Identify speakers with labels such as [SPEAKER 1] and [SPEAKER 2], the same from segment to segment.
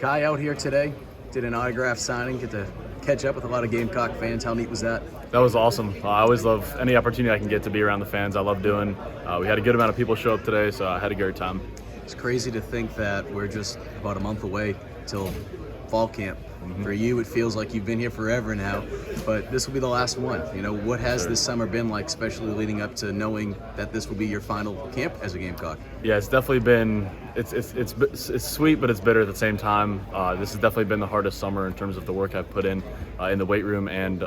[SPEAKER 1] Kai out here today, did an autograph signing, get to catch up with a lot of Gamecock fans. How neat was that?
[SPEAKER 2] That was awesome. I always love any opportunity I can get to be around the fans. I love doing. We had a good amount of people show up today, so I had a great time.
[SPEAKER 1] It's crazy to think that we're just about a month away till fall camp. For you, it feels like you've been here forever now, but this will be the last one. You know, what has this summer been like, especially leading up to knowing that this will be your final camp as a Gamecock?
[SPEAKER 2] Yeah, it's definitely been. It's sweet, but it's bitter at the same time. This has definitely been the hardest summer in terms of the work I've put in the weight room and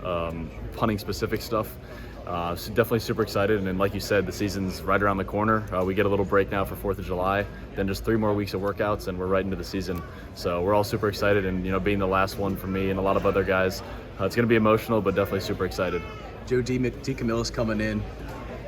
[SPEAKER 2] punting specific stuff. So definitely super excited, and then like you said, the season's right around the corner. We get a little break now for 4th of July, then just 3 more weeks of workouts, and we're right into the season. So we're all super excited, and being the last one for me and a lot of other guys, it's going to be emotional, but definitely super excited.
[SPEAKER 1] Joe DeCamillo's coming in.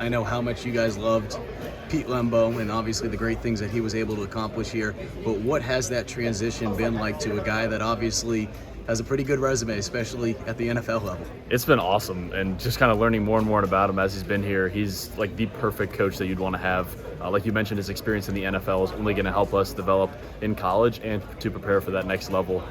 [SPEAKER 1] I know how much you guys loved Pete Lembo and obviously the great things that he was able to accomplish here, but what has that transition been like to a guy that obviously has a pretty good resume, especially at the NFL level?
[SPEAKER 2] It's been awesome, and just kind of learning more and more about him as he's been here. He's like the perfect coach that you'd want to have. Like you mentioned, his experience in the NFL is only going to help us develop in college and to prepare for that next level.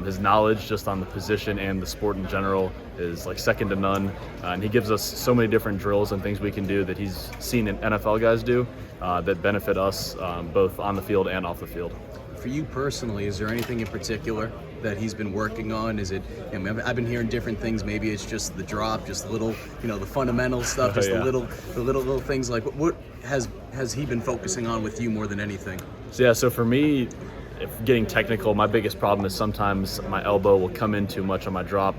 [SPEAKER 2] His knowledge just on the position and the sport in general is like second to none, and he gives us so many different drills and things we can do that he's seen NFL guys do that benefit us both on the field and off the field.
[SPEAKER 1] For you personally, is there anything in particular that he's been working on? Is it, I've been hearing different things. Maybe it's just the drop, just little, the fundamental stuff, just the little things. Like what has he been focusing on with you more than anything?
[SPEAKER 2] So for me, if getting technical, my biggest problem is sometimes my elbow will come in too much on my drop.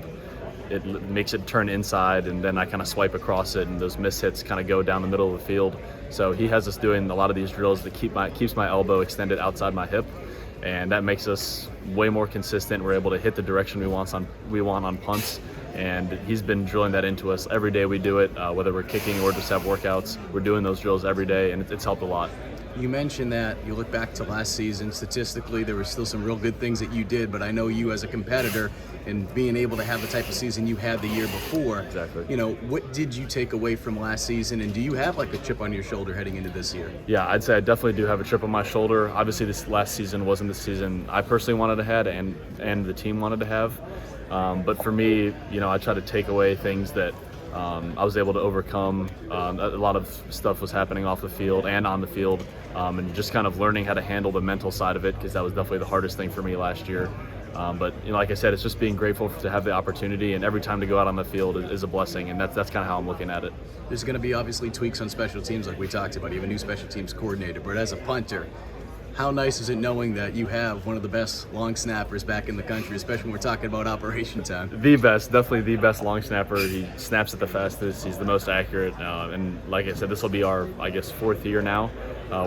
[SPEAKER 2] It makes it turn inside, and then I kind of swipe across it, and those miss hits kind of go down the middle of the field. So he has us doing a lot of these drills that keeps my elbow extended outside my hip, and that makes us way more consistent. We're able to hit the direction we want on punts, and he's been drilling that into us every day we do it, whether we're kicking or just have workouts. We're doing those drills every day, and it's helped a lot.
[SPEAKER 1] You mentioned that you look back to last season, statistically there were still some real good things that you did, but I know you as a competitor and being able to have the type of season you had the year before.
[SPEAKER 2] Exactly.
[SPEAKER 1] What did you take away from last season, and do you have like a chip on your shoulder heading into this year?
[SPEAKER 2] Yeah, I'd say I definitely do have a chip on my shoulder. Obviously this last season wasn't the season I personally wanted to have and the team wanted to have. But for me, I try to take away things that I was able to overcome. A lot of stuff was happening off the field and on the field, and just kind of learning how to handle the mental side of it, because that was definitely the hardest thing for me last year. But like I said, it's just being grateful to have the opportunity, and every time to go out on the field is a blessing, and that's kind of how I'm looking at it.
[SPEAKER 1] There's going to be obviously tweaks on special teams like we talked about. You have a new special teams coordinator, but as a punter, how nice is it knowing that you have one of the best long snappers back in the country, especially when we're talking about operation time?
[SPEAKER 2] The best, definitely the best long snapper. He snaps it the fastest. He's the most accurate. And like I said, this will be our, 4th year now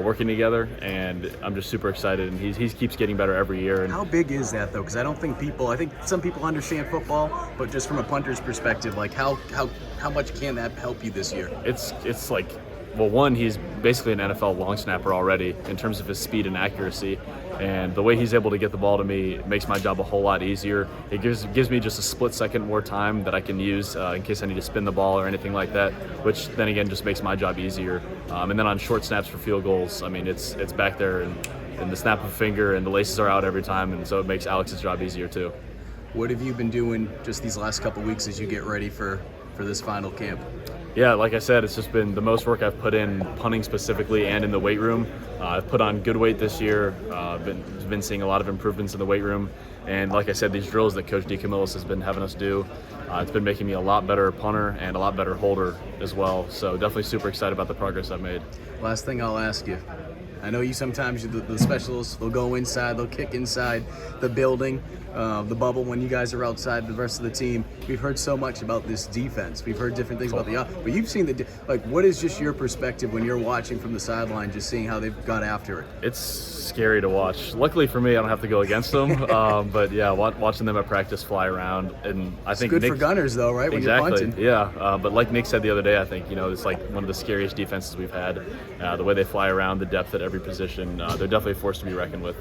[SPEAKER 2] working together, and I'm just super excited. And he keeps getting better every year. And
[SPEAKER 1] how big is that though? Because I think some people understand football, but just from a punter's perspective, like how much can that help you this year?
[SPEAKER 2] It's like, well, one, he's basically an NFL long snapper already in terms of his speed and accuracy, and the way he's able to get the ball to me makes my job a whole lot easier. It gives me just a split second more time that I can use in case I need to spin the ball or anything like that, which then again just makes my job easier. And then on short snaps for field goals, it's back there and the snap of a finger, and the laces are out every time, and so it makes Alex's job easier too.
[SPEAKER 1] What have you been doing just these last couple weeks as you get ready for this final camp?
[SPEAKER 2] Yeah, like I said, it's just been the most work I've put in punting specifically and in the weight room. I've put on good weight this year. Been seeing a lot of improvements in the weight room. And like I said, these drills that Coach DeCamillo has been having us do, it's been making me a lot better punter and a lot better holder as well. So definitely super excited about the progress I've made.
[SPEAKER 1] Last thing I'll ask you. I know the specialists, they'll go inside, they'll kick inside the building, the bubble when you guys are outside the rest of the team. We've heard so much about this defense. We've heard different things about but you've seen what is just your perspective when you're watching from the sideline, just seeing how they've got after it?
[SPEAKER 2] It's scary to watch. Luckily for me, I don't have to go against them. But yeah, watching them at practice fly around, and I think
[SPEAKER 1] it's good for gunners though, right?
[SPEAKER 2] Exactly.
[SPEAKER 1] When you're punting.
[SPEAKER 2] Yeah, but like Nick said the other day, I think it's like one of the scariest defenses we've had. The way they fly around, the depth at every position, they're definitely a force to be reckoned with.